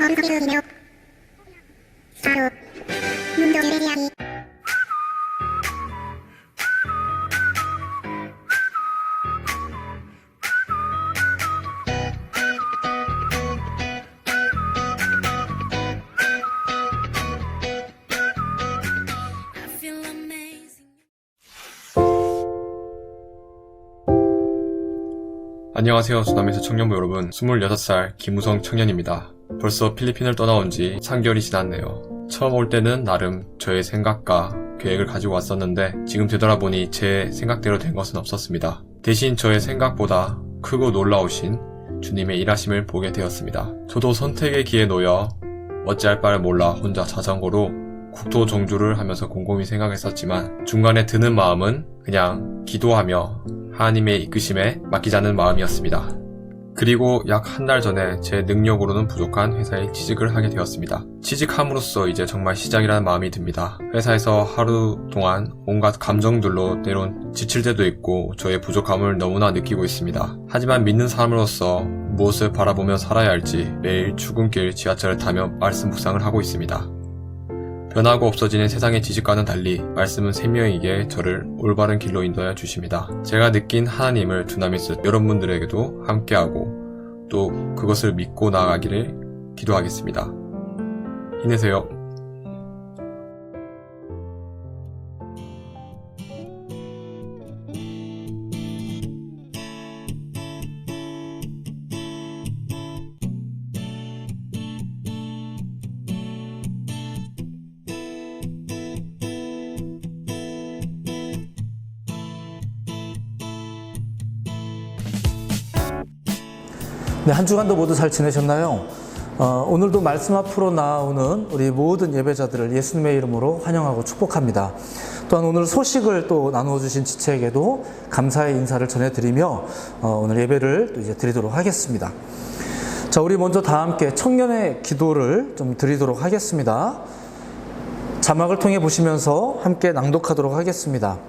얼굴이며 바로 문도의 이야기. 안녕하세요. 수남에서 청년부 여러분, 26살 김우성 청년입니다. 벌써 필리핀을 떠나온 지 3개월이 지났네요. 처음 올 때는 나름 저의 생각과 계획을 가지고 왔었는데 지금 되돌아보니 제 생각대로 된 것은 없었습니다. 대신 저의 생각보다 크고 놀라우신 주님의 일하심을 보게 되었습니다. 저도 선택의 기에 놓여 어찌할 바를 몰라 혼자 자전거로 국토 정주를 하면서 곰곰이 생각했었지만 중간에 드는 마음은 그냥 기도하며 하나님의 이끄심에 맡기자는 마음이었습니다. 그리고 약 한 달 전에 제 능력으로는 부족한 회사에 취직을 하게 되었습니다. 취직함으로써 이제 정말 시작이라는 마음이 듭니다. 회사에서 하루 동안 온갖 감정들로 때론 지칠 때도 있고 저의 부족함을 너무나 느끼고 있습니다. 하지만 믿는 사람으로서 무엇을 바라보며 살아야 할지 매일 출근길 지하철을 타며 말씀 묵상을 하고 있습니다. 변하고 없어지는 세상의 지식과는 달리 말씀은 생명이기에 저를 올바른 길로 인도하여 주십니다. 제가 느낀 하나님을 두나미스 여러분들에게도 함께하고 또 그것을 믿고 나아가기를 기도하겠습니다. 힘내세요. 네, 한 주간도 모두 잘 지내셨나요? 오늘도 말씀 앞으로 나오는 우리 모든 예배자들을 예수님의 이름으로 환영하고 축복합니다. 또한 오늘 소식을 또 나누어 주신 지체에게도 감사의 인사를 전해드리며 오늘 예배를 또 이제 드리도록 하겠습니다. 자, 우리 먼저 다 함께 청년의 기도를 좀 드리도록 하겠습니다. 자막을 통해 보시면서 함께 낭독하도록 하겠습니다.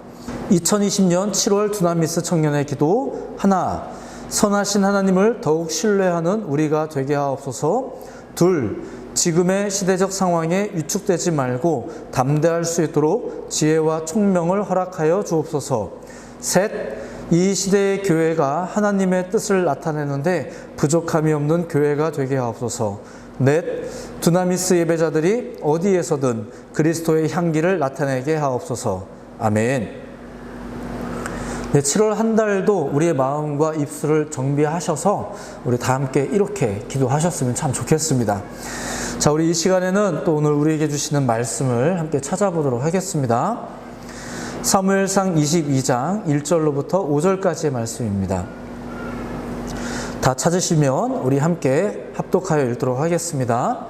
2020년 7월 두나미스 청년의 기도 하나, 선하신 하나님을 더욱 신뢰하는 우리가 되게 하옵소서. 둘, 지금의 시대적 상황에 위축되지 말고 담대할 수 있도록 지혜와 총명을 허락하여 주옵소서. 셋, 이 시대의 교회가 하나님의 뜻을 나타내는데 부족함이 없는 교회가 되게 하옵소서. 넷, 두나미스 예배자들이 어디에서든 그리스도의 향기를 나타내게 하옵소서. 아멘. 네, 7월 한 달도 우리의 마음과 입술을 정비하셔서 우리 다 함께 이렇게 기도하셨으면 참 좋겠습니다. 자, 우리 이 시간에는 또 오늘 우리에게 주시는 말씀을 함께 찾아보도록 하겠습니다. 사무엘상 22장 1절로부터 5절까지의 말씀입니다. 다 찾으시면 우리 함께 합독하여 읽도록 하겠습니다.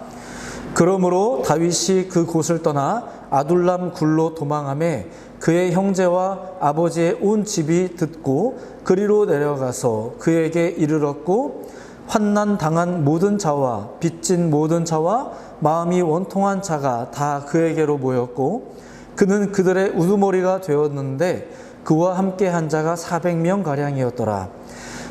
그러므로 다윗이 그 곳을 떠나 아둘람 굴로 도망하매 그의 형제와 아버지의 온 집이 듣고 그리로 내려가서 그에게 이르렀고 환난 당한 모든 자와 빚진 모든 자와 마음이 원통한 자가 다 그에게로 모였고 그는 그들의 우두머리가 되었는데 그와 함께 한 자가 400명 가량이었더라.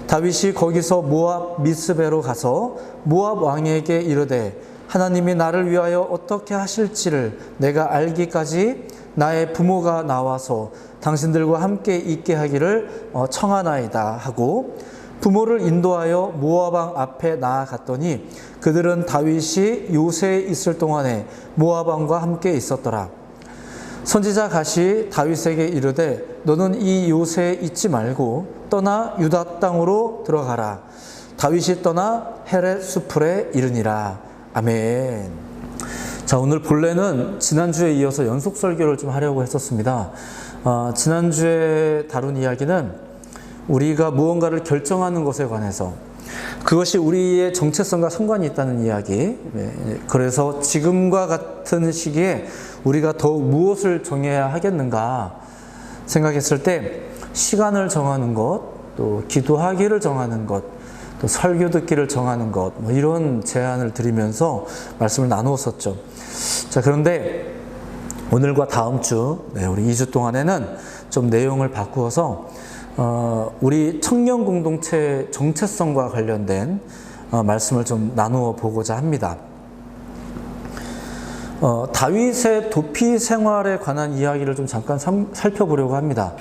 다윗이 거기서 모압 미스베로 가서 모압 왕에게 이르되 하나님이 나를 위하여 어떻게 하실지를 내가 알기까지 나의 부모가 나와서 당신들과 함께 있게 하기를 청하나이다 하고 부모를 인도하여 모압 왕 앞에 나아갔더니 그들은 다윗이 요새에 있을 동안에 모압 왕과 함께 있었더라. 선지자 갓이 다윗에게 이르되 너는 이 요새에 있지 말고 떠나 유다 땅으로 들어가라. 다윗이 떠나 헤렛 수풀에 이르니라. 아멘. 자, 오늘 본래는 지난주에 이어서 연속 설교를 좀 하려고 했었습니다. 지난주에 다룬 이야기는 우리가 무언가를 결정하는 것에 관해서 그것이 우리의 정체성과 상관이 있다는 이야기. 그래서 지금과 같은 시기에 우리가 더욱 무엇을 정해야 하겠는가 생각했을 때 시간을 정하는 것, 또 기도하기를 정하는 것, 또 설교 듣기를 정하는 것, 이런 제안을 드리면서 말씀을 나누었었죠. 자, 그런데 오늘과 다음 주, 우리 2주 동안에는 좀 내용을 바꾸어서 우리 청년 공동체 정체성과 관련된 말씀을 좀 나누어 보고자 합니다. 다윗의 도피 생활에 관한 이야기를 좀 잠깐 살펴보려고 합니다.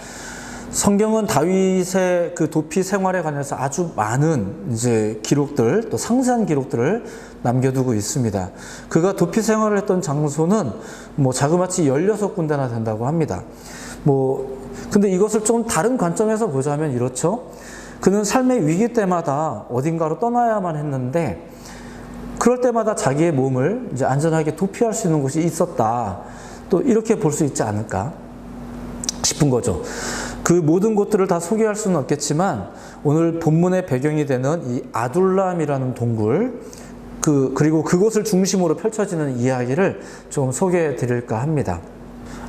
성경은 다윗의 그 도피 생활에 관해서 아주 많은 이제 기록들, 또 상세한 기록들을 남겨두고 있습니다. 그가 도피 생활을 했던 장소는 뭐 자그마치 16군데나 된다고 합니다. 근데 이것을 좀 다른 관점에서 보자면 이렇죠. 그는 삶의 위기 때마다 어딘가로 떠나야만 했는데, 그럴 때마다 자기의 몸을 이제 안전하게 도피할 수 있는 곳이 있었다. 또 이렇게 볼 수 있지 않을까 싶은 거죠. 그 모든 곳들을 다 소개할 수는 없겠지만, 오늘 본문의 배경이 되는 이 아둘람이라는 동굴, 그리고 그곳을 중심으로 펼쳐지는 이야기를 좀 소개해 드릴까 합니다.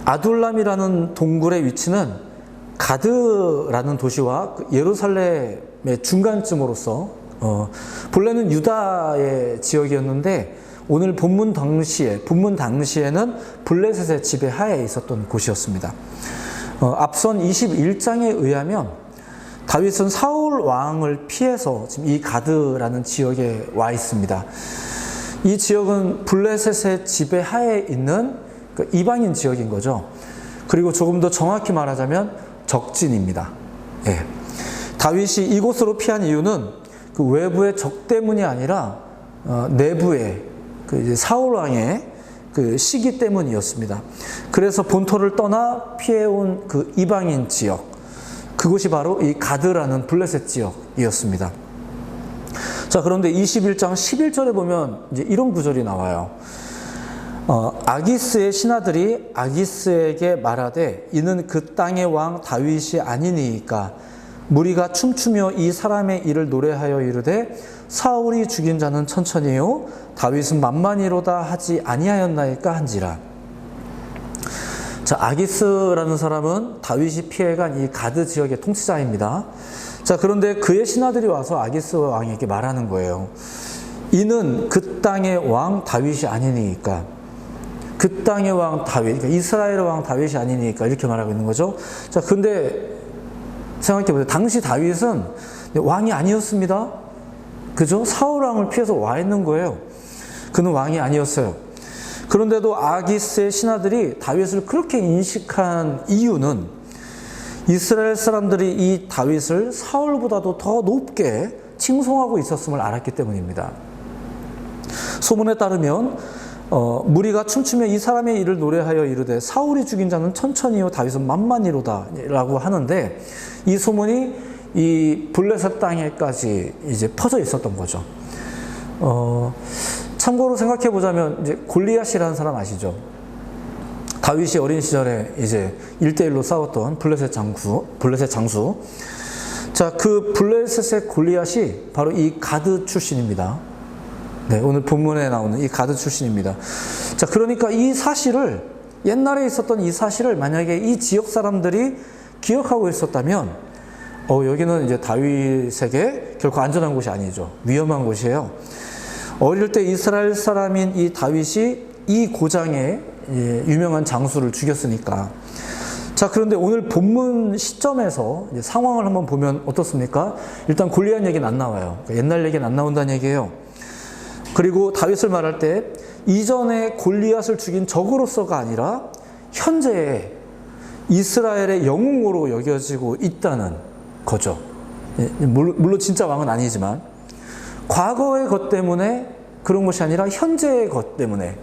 아둘람이라는 동굴의 위치는 가드라는 도시와 예루살렘의 중간쯤으로서 본래는 유다의 지역이었는데, 오늘 본문 당시에는 블레셋의 지배 하에 있었던 곳이었습니다. 앞선 21장에 의하면 다윗은 사울 왕을 피해서 지금 이 가드라는 지역에 와 있습니다. 이 지역은 블레셋의 지배 하에 있는 이방인 지역인 거죠. 그리고 조금 더 정확히 말하자면 적진입니다. 예. 다윗이 이곳으로 피한 이유는 그 외부의 적 때문이 아니라 내부의 이제 사울 왕의 그 시기 때문이었습니다. 그래서 본토를 떠나 피해온 그 이방인 지역, 그곳이 바로 이 가드라는 블레셋 지역이었습니다. 자, 그런데 21장 11절에 보면 이제 이런 구절이 나와요. 아기스의 신하들이 아기스에게 말하되 이는 그 땅의 왕 다윗이 아니니이까 무리가 춤추며 이 사람의 일을 노래하여 이르되 사울이 죽인 자는 천천히요 다윗은 만만히로다 하지 아니하였나이까 한지라. 자, 아기스라는 사람은 다윗이 피해간 이 가드 지역의 통치자입니다. 자, 그런데 그의 신하들이 와서 아기스 왕에게 말하는 거예요. 이는 그 땅의 왕 다윗이 아니니까, 그 땅의 왕 다윗, 그러니까 이스라엘의 왕 다윗이 아니니까 이렇게 말하고 있는 거죠. 자, 근데 생각해보세요. 당시 다윗은 왕이 아니었습니다. 그죠? 사울 왕을 피해서 와 있는 거예요. 그는 왕이 아니었어요. 그런데도 아기스의 신하들이 다윗을 그렇게 인식한 이유는 이스라엘 사람들이 이 다윗을 사울보다도 더 높게 칭송하고 있었음을 알았기 때문입니다. 소문에 따르면 무리가 춤추며 이 사람의 일을 노래하여 이르되 사울이 죽인 자는 천천히요 다윗은 만만히로다 라고 하는데, 이 소문이 이 블레셋 땅에까지 이제 퍼져 있었던 거죠. 참고로 생각해 보자면 이제 골리앗이라는 사람 아시죠? 다윗이 어린 시절에 이제 1대1로 싸웠던 블레셋 장수. 자, 그 블레셋의 골리앗이 바로 이 가드 출신입니다. 네, 오늘 본문에 나오는 이 가드 출신입니다. 자, 그러니까 이 사실을, 옛날에 있었던 이 사실을 만약에 이 지역 사람들이 기억하고 있었다면, 여기는 이제 다윗에게 결코 안전한 곳이 아니죠. 위험한 곳이에요. 어릴 때 이스라엘 사람인 이 다윗이 이 고장의 유명한 장수를 죽였으니까. 자, 그런데 오늘 본문 시점에서 이제 상황을 한번 보면 어떻습니까? 일단 골리앗 얘기는 안 나와요. 그러니까 옛날 얘기는 안 나온다는 얘기예요. 그리고 다윗을 말할 때 이전에 골리앗을 죽인 적으로서가 아니라 현재의 이스라엘의 영웅으로 여겨지고 있다는 거죠. 물론 진짜 왕은 아니지만 과거의 것 때문에 그런 것이 아니라 현재의 것 때문에,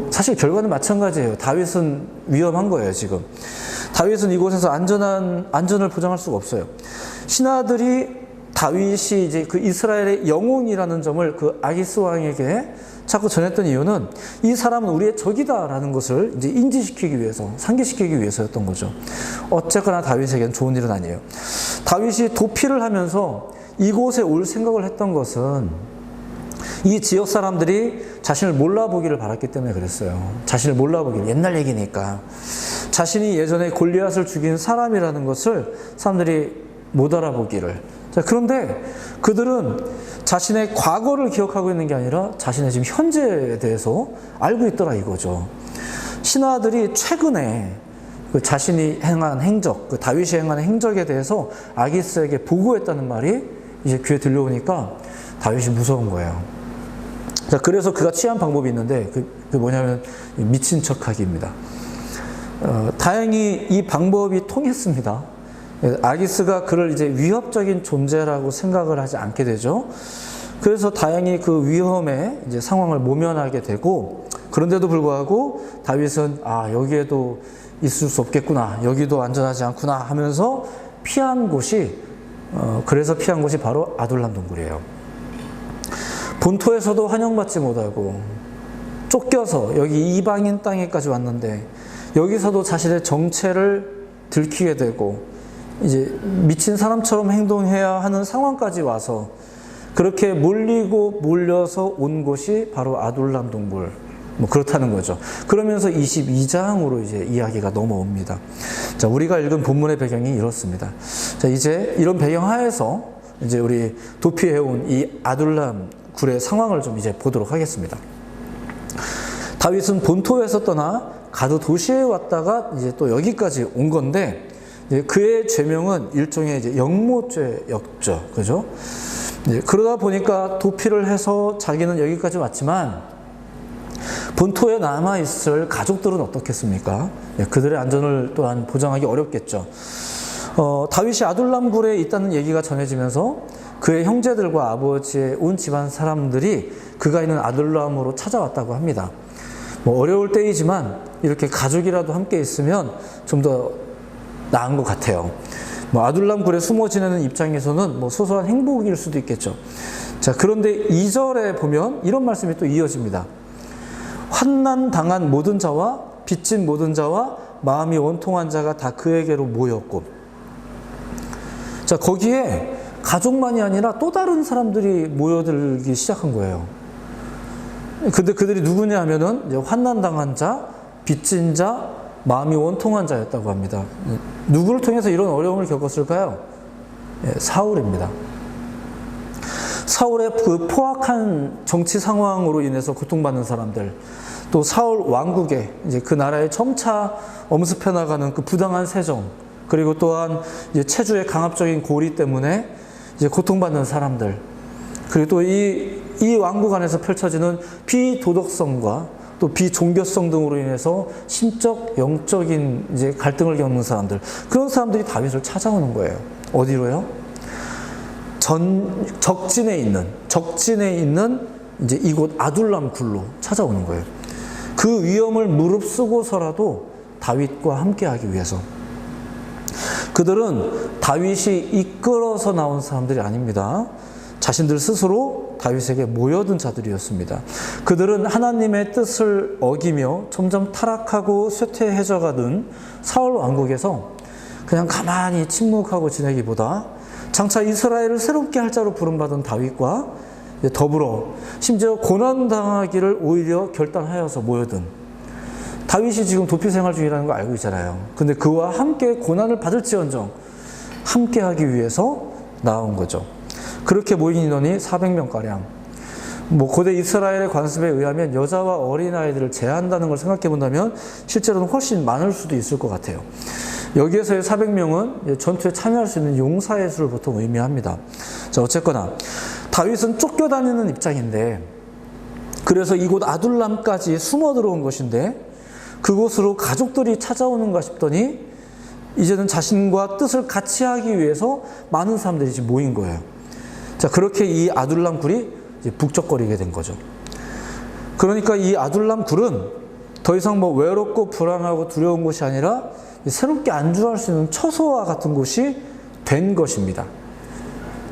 사실 결과는 마찬가지예요. 다윗은 위험한 거예요. 지금 다윗은 이곳에서 안전을 보장할 수가 없어요. 신하들이 다윗이 이제 그 이스라엘의 영웅이라는 점을 그 아기스 왕에게 자꾸 전했던 이유는 이 사람은 우리의 적이다라는 것을 이제 인지시키기 위해서, 상기시키기 위해서였던 거죠. 어쨌거나 다윗에겐 좋은 일은 아니에요. 다윗이 도피를 하면서 이곳에 올 생각을 했던 것은 이 지역 사람들이 자신을 몰라보기를 바랐기 때문에 그랬어요. 자신을 몰라보기를, 옛날 얘기니까. 자신이 예전에 골리앗을 죽인 사람이라는 것을 사람들이 못 알아보기를. 자, 그런데 그들은 자신의 과거를 기억하고 있는 게 아니라 자신의 지금 현재에 대해서 알고 있더라 이거죠. 신하들이 최근에 그 자신이 행한 행적, 그 다윗이 행한 행적에 대해서 아기스에게 보고했다는 말이 이제 귀에 들려오니까 다윗이 무서운 거예요. 자, 그래서 그가 취한 방법이 있는데 그 뭐냐면 미친 척하기입니다. 다행히 이 방법이 통했습니다. 아기스가 그를 이제 위협적인 존재라고 생각을 하지 않게 되죠. 그래서 다행히 그 위험에 이제 상황을 모면하게 되고, 그런데도 불구하고 다윗은 여기에도 있을 수 없겠구나, 여기도 안전하지 않구나 하면서 피한 곳이 바로 아둘람 동굴이에요. 본토에서도 환영받지 못하고 쫓겨서 여기 이방인 땅에까지 왔는데, 여기서도 자신의 정체를 들키게 되고 이제 미친 사람처럼 행동해야 하는 상황까지 와서 그렇게 몰려서 온 곳이 바로 아둘람 동굴, 그렇다는 거죠. 그러면서 22장으로 이제 이야기가 넘어옵니다. 자, 우리가 읽은 본문의 배경이 이렇습니다. 자, 이제 이런 배경 하에서 이제 우리 도피해온 이 아둘람 굴의 상황을 좀 이제 보도록 하겠습니다. 다윗은 본토에서 떠나 가드 도시에 왔다가 이제 또 여기까지 온 건데, 그의 죄명은 일종의 이제 영모죄였죠. 그죠? 그러다 보니까 도피를 해서 자기는 여기까지 왔지만 본토에 남아있을 가족들은 어떻겠습니까? 그들의 안전을 또한 보장하기 어렵겠죠. 다윗이 아둘람 굴에 있다는 얘기가 전해지면서 그의 형제들과 아버지의 온 집안 사람들이 그가 있는 아둘람으로 찾아왔다고 합니다. 어려울 때이지만 이렇게 가족이라도 함께 있으면 좀 더 나은 것 같아요. 아둘람 굴에 숨어 지내는 입장에서는 소소한 행복일 수도 있겠죠. 자, 그런데 2절에 보면 이런 말씀이 또 이어집니다. 환난 당한 모든 자와 빚진 모든 자와 마음이 원통한 자가 다 그에게로 모였고, 자, 거기에 가족만이 아니라 또 다른 사람들이 모여들기 시작한 거예요. 근데 그들이 누구냐 하면은 환난 당한 자, 빚진 자, 마음이 원통한 자였다고 합니다. 누구를 통해서 이런 어려움을 겪었을까요? 사울입니다. 사울의 그 포악한 정치 상황으로 인해서 고통받는 사람들, 또 사울 왕국에 이제 그 나라에 점차 엄습해 나가는 그 부당한 세정, 그리고 또한 이제 체주의 강압적인 고리 때문에 이제 고통받는 사람들, 그리고 또 이 왕국 안에서 펼쳐지는 비도덕성과 또 비종교성 등으로 인해서 심적, 영적인 이제 갈등을 겪는 사람들, 그런 사람들이 다윗을 찾아오는 거예요. 어디로요? 적진에 있는 이제 이곳 아둘람 굴로 찾아오는 거예요. 그 위험을 무릅쓰고서라도 다윗과 함께하기 위해서. 그들은 다윗이 이끌어서 나온 사람들이 아닙니다. 자신들 스스로 다윗에게 모여든 자들이었습니다. 그들은 하나님의 뜻을 어기며 점점 타락하고 쇠퇴해져가는 사울 왕국에서 그냥 가만히 침묵하고 지내기보다 장차 이스라엘을 새롭게 할 자로 부름받은 다윗과 더불어 심지어 고난당하기를 오히려 결단하여서 모여든, 다윗이 지금 도피 생활 중이라는 거 알고 있잖아요. 근데 그와 함께 고난을 받을지언정 함께 하기 위해서 나온 거죠. 그렇게 모인 인원이 400명가량. 고대 이스라엘의 관습에 의하면 여자와 어린아이들을 제한다는 걸 생각해 본다면 실제로는 훨씬 많을 수도 있을 것 같아요. 여기에서의 400명은 전투에 참여할 수 있는 용사의 수를 보통 의미합니다. 자, 어쨌거나 다윗은 쫓겨다니는 입장인데, 그래서 이곳 아둘람까지 숨어 들어온 것인데, 그곳으로 가족들이 찾아오는가 싶더니 이제는 자신과 뜻을 같이 하기 위해서 많은 사람들이 지금 모인 거예요. 자, 그렇게 이 아둘람 굴이 이제 북적거리게 된 거죠. 그러니까 이 아둘람 굴은 더 이상 외롭고 불안하고 두려운 곳이 아니라 새롭게 안주할 수 있는 처소와 같은 곳이 된 것입니다.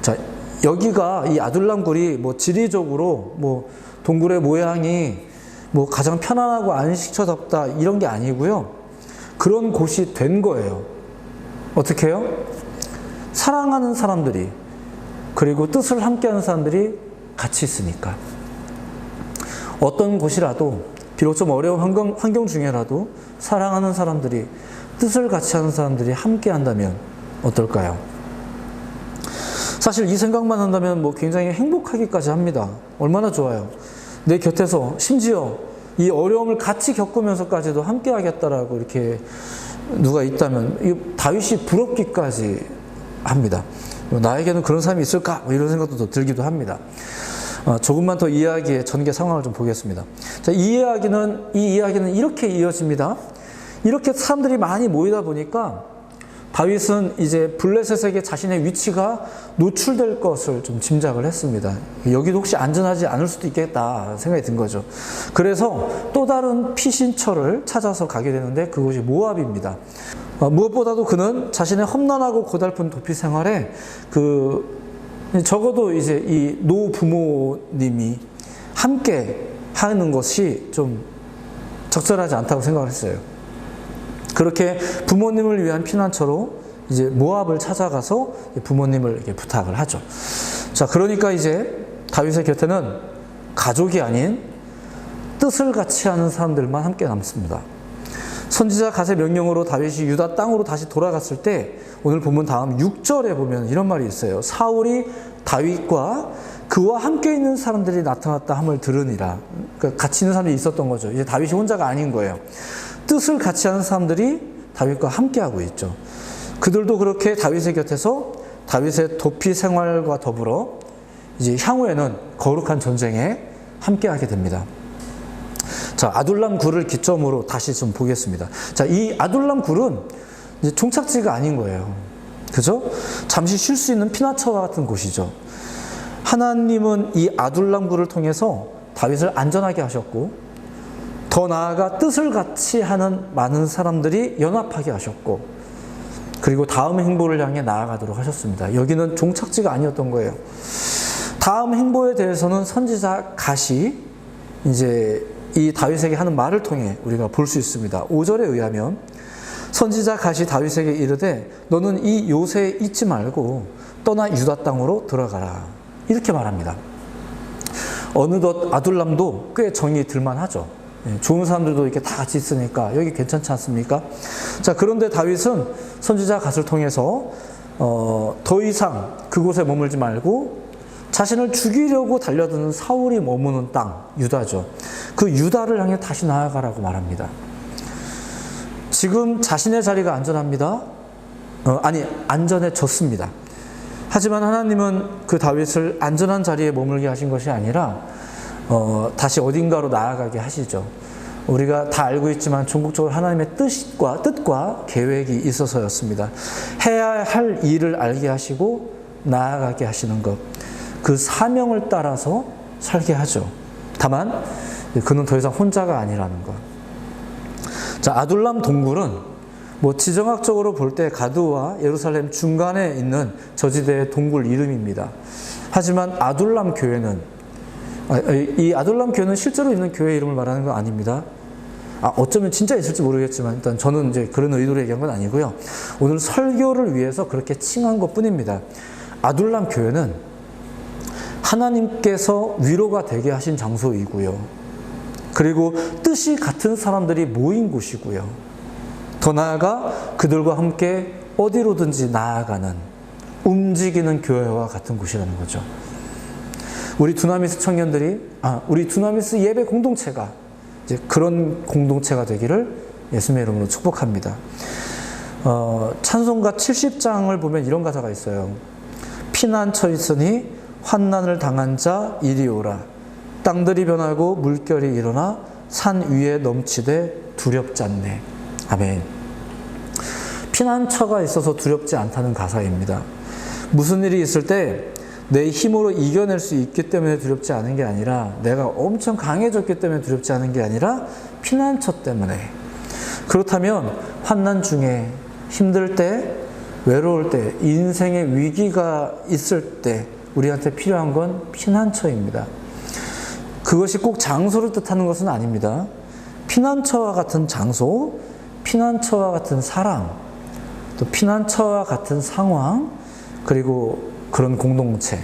자, 여기가 이 아둘람 굴이 지리적으로 동굴의 모양이 가장 편안하고 안식처답다 이런 게 아니고요. 그런 곳이 된 거예요. 어떻게 해요? 사랑하는 사람들이, 그리고 뜻을 함께하는 사람들이 같이 있으니까. 어떤 곳이라도, 비록 좀 어려운 환경 중에라도 사랑하는 사람들이, 뜻을 같이 하는 사람들이 함께 한다면 어떨까요? 사실 이 생각만 한다면 굉장히 행복하기까지 합니다. 얼마나 좋아요. 내 곁에서 심지어 이 어려움을 같이 겪으면서까지도 함께 하겠다라고 이렇게 누가 있다면 다윗이 부럽기까지 합니다. 나에게는 그런 사람이 있을까? 이런 생각도 더 들기도 합니다. 조금만 더 이야기의 전개 상황을 좀 보겠습니다. 자, 이 이야기는 이렇게 이어집니다. 이렇게 사람들이 많이 모이다 보니까 다윗은 이제 블레셋에게 자신의 위치가 노출될 것을 좀 짐작을 했습니다. 여기도 혹시 안전하지 않을 수도 있겠다 생각이 든 거죠. 그래서 또 다른 피신처를 찾아서 가게 되는데 그곳이 모압입니다. 무엇보다도 그는 자신의 험난하고 고달픈 도피 생활에 적어도 이제 이 노부모님이 함께 하는 것이 좀 적절하지 않다고 생각을 했어요. 그렇게 부모님을 위한 피난처로 이제 모압을 찾아가서 부모님을 이렇게 부탁을 하죠. 자, 그러니까 이제 다윗의 곁에는 가족이 아닌 뜻을 같이 하는 사람들만 함께 남습니다. 선지자 갓의 명령으로 다윗이 유다 땅으로 다시 돌아갔을 때 오늘 본문 다음 6절에 보면 이런 말이 있어요. 사울이 다윗과 그와 함께 있는 사람들이 나타났다 함을 들으니라. 그러니까 같이 있는 사람들이 있었던 거죠. 이제 다윗이 혼자가 아닌 거예요. 뜻을 같이 하는 사람들이 다윗과 함께하고 있죠. 그들도 그렇게 다윗의 곁에서 다윗의 도피 생활과 더불어 이제 향후에는 거룩한 전쟁에 함께하게 됩니다. 자, 아둘람 굴을 기점으로 다시 좀 보겠습니다. 자, 이 아둘람 굴은 이제 종착지가 아닌 거예요. 그죠? 잠시 쉴 수 있는 피난처와 같은 곳이죠. 하나님은 이 아둘람 굴을 통해서 다윗을 안전하게 하셨고 더 나아가 뜻을 같이 하는 많은 사람들이 연합하게 하셨고 그리고 다음 행보를 향해 나아가도록 하셨습니다. 여기는 종착지가 아니었던 거예요. 다음 행보에 대해서는 선지자 갓이 이제 이 다윗에게 하는 말을 통해 우리가 볼 수 있습니다. 5절에 의하면 선지자 갓이 다윗에게 이르되 너는 이 요새에 있지 말고 떠나 유다 땅으로 들어가라. 이렇게 말합니다. 어느덧 아둘람도 꽤 정이 들만하죠. 좋은 사람들도 이렇게 다 같이 있으니까 여기 괜찮지 않습니까? 자, 그런데 다윗은 선지자 갓을 통해서 더 이상 그곳에 머물지 말고 자신을 죽이려고 달려드는 사울이 머무는 땅, 유다죠. 그 유다를 향해 다시 나아가라고 말합니다. 지금 자신의 자리가 안전합니다. 안전해졌습니다. 하지만 하나님은 그 다윗을 안전한 자리에 머물게 하신 것이 아니라 다시 어딘가로 나아가게 하시죠. 우리가 다 알고 있지만 전국적으로 하나님의 뜻과 계획이 있어서였습니다. 해야 할 일을 알게 하시고 나아가게 하시는 것, 그 사명을 따라서 살게 하죠. 다만 그는 더 이상 혼자가 아니라는 것. 자, 아둘람 동굴은 지정학적으로 볼 때 가드와 예루살렘 중간에 있는 저지대의 동굴 이름입니다. 하지만 아둘람 교회는 이 아둘람 교회는 실제로 있는 교회 이름을 말하는 건 아닙니다. 어쩌면 진짜 있을지 모르겠지만 일단 저는 이제 그런 의도로 얘기한 건 아니고요. 오늘 설교를 위해서 그렇게 칭한 것 뿐입니다. 아둘람 교회는 하나님께서 위로가 되게 하신 장소이고요. 그리고 뜻이 같은 사람들이 모인 곳이고요. 더 나아가 그들과 함께 어디로든지 나아가는 움직이는 교회와 같은 곳이라는 거죠. 우리 두나미스 청년들이, 우리 두나미스 예배 공동체가 이제 그런 공동체가 되기를 예수님의 이름으로 축복합니다. 찬송가 70장을 보면 이런 가사가 있어요. 피난처 있으니 환난을 당한 자 이리 오라. 땅들이 변하고 물결이 일어나 산 위에 넘치되 두렵지 않네. 아멘. 피난처가 있어서 두렵지 않다는 가사입니다. 무슨 일이 있을 때 내 힘으로 이겨낼 수 있기 때문에 두렵지 않은 게 아니라 내가 엄청 강해졌기 때문에 두렵지 않은 게 아니라 피난처 때문에. 그렇다면 환난 중에 힘들 때, 외로울 때, 인생의 위기가 있을 때 우리한테 필요한 건 피난처입니다. 그것이 꼭 장소를 뜻하는 것은 아닙니다. 피난처와 같은 장소, 피난처와 같은 사람, 또 피난처와 같은 상황, 그리고 그런 공동체.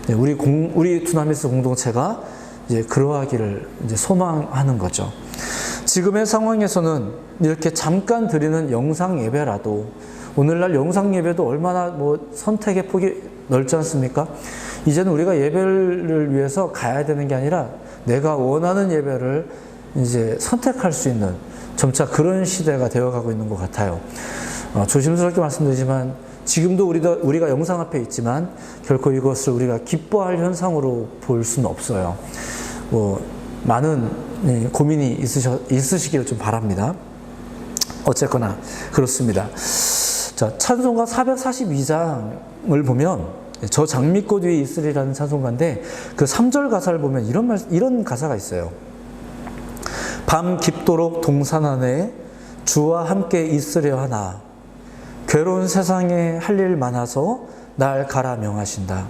우리 두나미스 공동체가 이제 그러하기를 이제 소망하는 거죠. 지금의 상황에서는 이렇게 잠깐 드리는 영상 예배라도, 오늘날 영상 예배도 얼마나 선택의 폭이 넓지 않습니까? 이제는 우리가 예배를 위해서 가야 되는 게 아니라 내가 원하는 예배를 이제 선택할 수 있는 점차 그런 시대가 되어가고 있는 것 같아요. 조심스럽게 말씀드리지만 지금도 우리가 영상 앞에 있지만 결코 이것을 우리가 기뻐할 현상으로 볼 수는 없어요. 많은 고민이 있으시기를 좀 바랍니다. 어쨌거나 그렇습니다. 자, 찬송가 442장을 보면 저 장미꽃 위에 있으리라는 찬송가인데 그 3절 가사를 보면 이런 가사가 있어요. 밤 깊도록 동산 안에 주와 함께 있으려 하나 괴로운 세상에 할 일 많아서 날 가라 명하신다.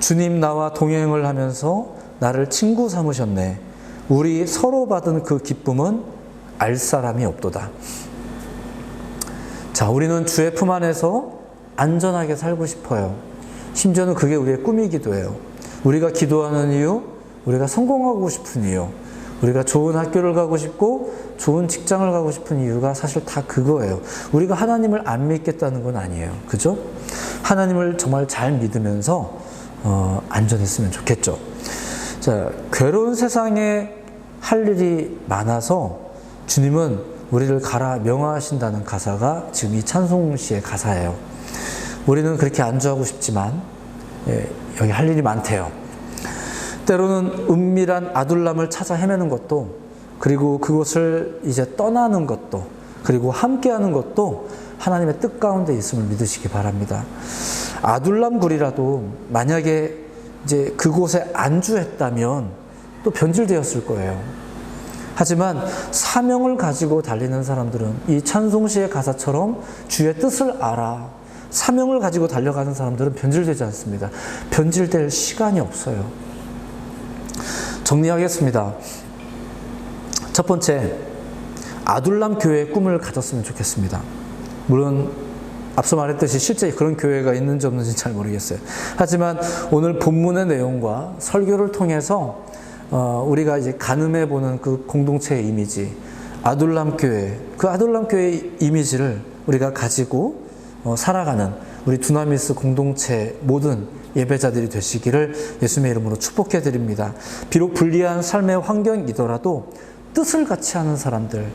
주님 나와 동행을 하면서 나를 친구 삼으셨네. 우리 서로 받은 그 기쁨은 알 사람이 없도다. 자, 우리는 주의 품 안에서 안전하게 살고 싶어요. 심지어는 그게 우리의 꿈이기도 해요. 우리가 기도하는 이유, 우리가 성공하고 싶은 이유, 우리가 좋은 학교를 가고 싶고 좋은 직장을 가고 싶은 이유가 사실 다 그거예요. 우리가 하나님을 안 믿겠다는 건 아니에요. 그죠? 하나님을 정말 잘 믿으면서 안전했으면 좋겠죠. 자, 괴로운 세상에 할 일이 많아서 주님은 우리를 가라 명하신다는 가사가 지금 이 찬송시의 가사예요. 우리는 그렇게 안주하고 싶지만 여기 할 일이 많대요. 때로는 은밀한 아둘람을 찾아 헤매는 것도, 그리고 그곳을 이제 떠나는 것도, 그리고 함께하는 것도 하나님의 뜻 가운데 있음을 믿으시기 바랍니다. 아둘람 굴이라도 만약에 이제 그곳에 안주했다면 또 변질되었을 거예요. 하지만 사명을 가지고 달리는 사람들은 이 찬송시의 가사처럼 주의 뜻을 알아 사명을 가지고 달려가는 사람들은 변질되지 않습니다. 변질될 시간이 없어요. 정리하겠습니다. 첫 번째, 아둘람 교회의 꿈을 가졌으면 좋겠습니다. 물론 앞서 말했듯이 실제 그런 교회가 있는지 없는지 잘 모르겠어요. 하지만 오늘 본문의 내용과 설교를 통해서 우리가 이제 가늠해 보는 그 공동체의 이미지, 아둘람 교회, 그 아둘람 교회의 이미지를 우리가 가지고 살아가는 우리 두나미스 공동체 모든 예배자들이 되시기를 예수님의 이름으로 축복해 드립니다. 비록 불리한 삶의 환경이더라도 뜻을 같이 하는 사람들,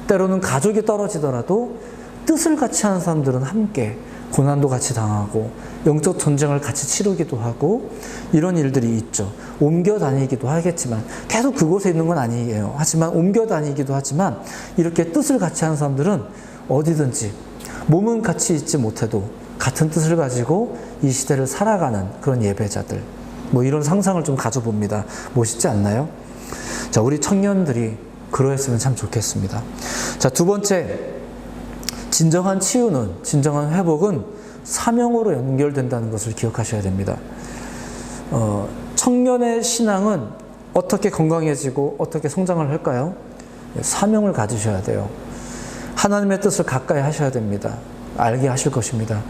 때로는 가족이 떨어지더라도 뜻을 같이 하는 사람들은 함께 고난도 같이 당하고 영적 전쟁을 같이 치르기도 하고 이런 일들이 있죠. 옮겨 다니기도 하겠지만 계속 그곳에 있는 건 아니에요. 하지만 옮겨 다니기도 하지만 이렇게 뜻을 같이 하는 사람들은 어디든지 몸은 같이 있지 못해도 같은 뜻을 가지고 이 시대를 살아가는 그런 예배자들, 이런 상상을 좀 가져봅니다. 멋있지 않나요? 자, 우리 청년들이 그러했으면 참 좋겠습니다. 자, 두 번째, 진정한 치유는, 진정한 회복은 사명으로 연결된다는 것을 기억하셔야 됩니다. 청년의 신앙은 어떻게 건강해지고 어떻게 성장을 할까요? 사명을 가지셔야 돼요. 하나님의 뜻을 가까이 하셔야 됩니다. 알게 하실 것입니다.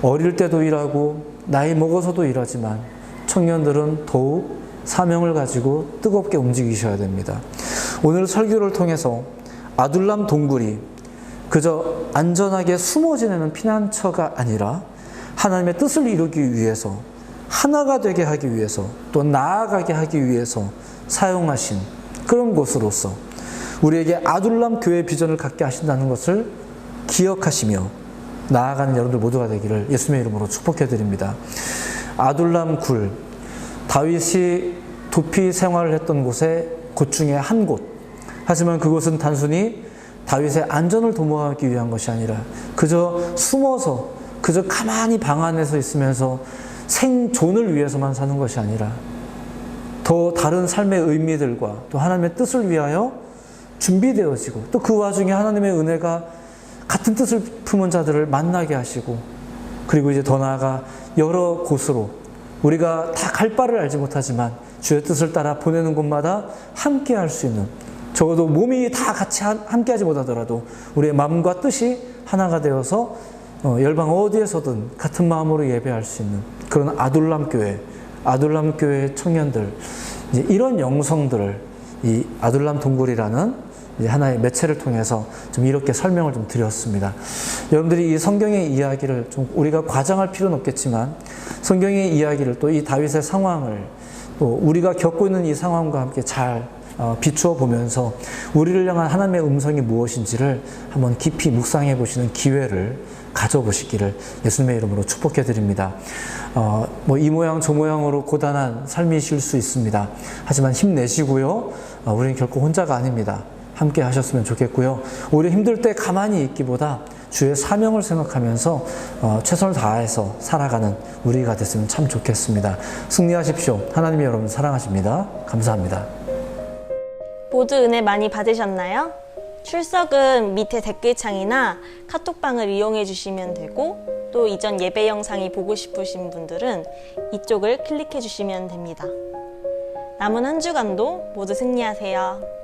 어릴 때도 일하고 나이 먹어서도 일하지만 청년들은 더욱 사명을 가지고 뜨겁게 움직이셔야 됩니다. 오늘 설교를 통해서 아둘람 동굴이 그저 안전하게 숨어 지내는 피난처가 아니라 하나님의 뜻을 이루기 위해서, 하나가 되게 하기 위해서, 또 나아가게 하기 위해서 사용하신 그런 곳으로서 우리에게 아둘람 교회 비전을 갖게 하신다는 것을 기억하시며 나아가는 여러분들 모두가 되기를 예수님의 이름으로 축복해 드립니다. 아둘람 굴, 다윗이 도피 생활을 했던 곳의 곳 중에 한 곳. 하지만 그곳은 단순히 다윗의 안전을 도모하기 위한 것이 아니라 그저 숨어서, 그저 가만히 방 안에서 있으면서 생존을 위해서만 사는 것이 아니라 더 다른 삶의 의미들과 또 하나님의 뜻을 위하여 준비되어지고, 또 그 와중에 하나님의 은혜가 같은 뜻을 품은 자들을 만나게 하시고, 그리고 이제 더 나아가 여러 곳으로 우리가 다 갈 바를 알지 못하지만 주의 뜻을 따라 보내는 곳마다 함께 할 수 있는, 적어도 몸이 다 같이 함께 하지 못하더라도 우리의 마음과 뜻이 하나가 되어서 열방 어디에서든 같은 마음으로 예배할 수 있는 그런 아둘람 교회 청년들, 이제 이런 영성들을 이 아둘람 동굴이라는 하나의 매체를 통해서 좀 이렇게 설명을 좀 드렸습니다. 여러분들이 이 성경의 이야기를 좀 우리가 과장할 필요는 없겠지만 성경의 이야기를, 또 이 다윗의 상황을, 또 우리가 겪고 있는 이 상황과 함께 잘 비추어 보면서 우리를 향한 하나님의 음성이 무엇인지를 한번 깊이 묵상해 보시는 기회를 가져보시기를 예수님의 이름으로 축복해 드립니다. 이 모양 저 모양으로 고단한 삶이실 수 있습니다. 하지만 힘내시고요. 우리는 결코 혼자가 아닙니다. 함께 하셨으면 좋겠고요. 오히려 힘들 때 가만히 있기보다 주의 사명을 생각하면서 최선을 다해서 살아가는 우리가 됐으면 참 좋겠습니다. 승리하십시오. 하나님이 여러분 사랑하십니다. 감사합니다. 모두 은혜 많이 받으셨나요? 출석은 밑에 댓글창이나 카톡방을 이용해 주시면 되고, 또 이전 예배 영상이 보고 싶으신 분들은 이쪽을 클릭해 주시면 됩니다. 남은 한 주간도 모두 승리하세요.